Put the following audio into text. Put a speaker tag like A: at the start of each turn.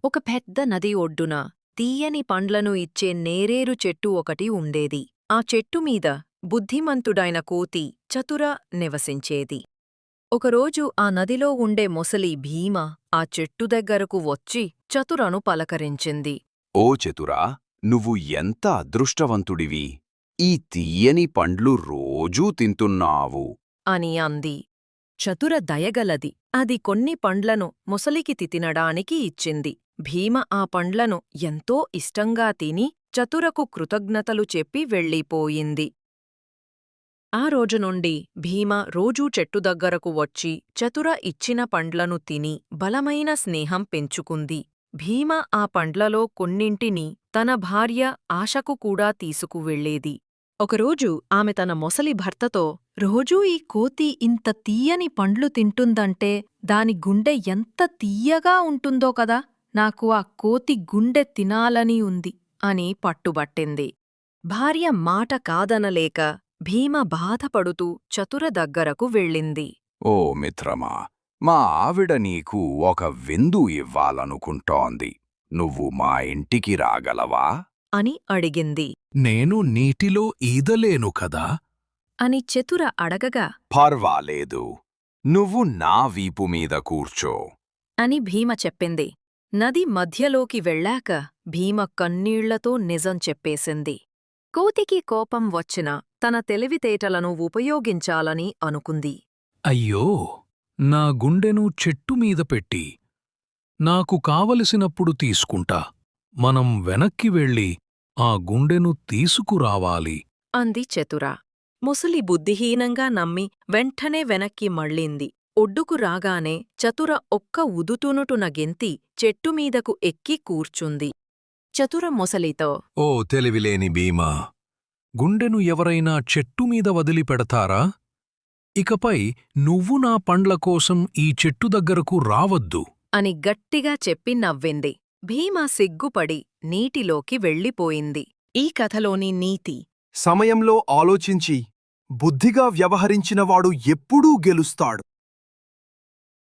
A: ఒక పెద్ద నది ఒడ్డున తీయని పండ్లను ఇచ్చే నేరేరు చెట్టు ఒకటి ఉండేది. ఆ చెట్టుమీద బుద్ధిమంతుడైన కోతి చతుర నివసించేది. ఒకరోజు ఆ నదిలో ఉండే మొసలి భీమ ఆ చెట్టు దగ్గరకు వచ్చి చతురను పలకరించింది.
B: ఓ చతురా, నువ్వు ఎంత అదృష్టవంతుడివి! ఈ తీయని పండ్లు రోజూ తింటున్నావు.
A: అని అంది. చతుర దయగలది. అది కొన్ని పండ్లను మొసలికి తినడానికి ఇచ్చింది. భీమ ఆ పండ్లను ఎంతో ఇష్టంగా తిని చతురకు కృతజ్ఞతలు చెప్పి వెళ్ళిపోయింది. ఆ రోజు నుండి భీమ రోజూ చెట్టు దగ్గరకు వచ్చి చతుర ఇచ్చిన పండ్లను తిని బలమైన స్నేహం పెంచుకుంది. భీమ ఆ పండ్లలో కొన్నింటిని తన భార్య ఆశకు కూడా తీసుకువెళ్ళేది. ఒకరోజు ఆమె తన మొసలి భర్తతో, రోజూ ఈ కోతి ఇంత తీయని పండ్లు తింటుందంటే దాని గుండె ఎంత తీయగా ఉంటుందో కదా, నాకు ఆ కోతి గుండె తినాలని ఉంది అని పట్టుబట్టింది. భార్య మాట కాదనలేక భీమ బాధపడుతూ చతుర దగ్గరకు వెళ్ళింది.
B: ఓ మిత్రమా, మా ఆవిడ నీకు ఒక విందు ఇవ్వాలనుకుంటోంది. నువ్వు మా ఇంటికి రాగలవా?
A: అని అడిగింది.
C: నేను నీటిలో ఈదలేను కదా.
A: అని చతుర అడగగా,
B: పర్వాలేదు, నువ్వు నా వీపు మీద కూర్చో.
A: అని భీమ చెప్పింది. నది మధ్యలోకి వెళ్ళాక భీమ కన్నీళ్లతో నిజం చెప్పేసింది. కోతికి కోపం వచ్చినా తన తెలివితేటలను ఉపయోగించాలని అనుకుంది.
C: అయ్యో, నా గుండెను చెట్టుమీద పెట్టి నాకు కావలసినప్పుడు తీసుకుంటా. మనం వెనక్కి వెళ్ళి ఆ గుండెను తీసుకురావాలి.
A: అంది చతుర. ముసలి బుద్ధిహీనంగా నమ్మి వెంటనే వెనక్కి మళ్ళింది. ఒడ్డుకు రాగానే చతుర ఒక్క ఉదుటునుటున గెంతి చెట్టుమీదకు ఎక్కి కూర్చుంది. చతుర మొసలితో,
C: ఓ తెలివిలేని భీమా, గుండెను ఎవరైనా చెట్టుమీద వదిలిపెడతారా? ఇకపై నువ్వు నా పండ్ల కోసం ఈ చెట్టు దగ్గరకు రావద్దు.
A: అని గట్టిగా చెప్పి నవ్వింది. భీమ సిగ్గుపడి నీటిలోకి వెళ్ళిపోయింది. ఈ కథలోని నీతి:
D: సమయంలో ఆలోచించి బుద్ధిగా వ్యవహరించినవాడు ఎప్పుడూ గెలుస్తాడు.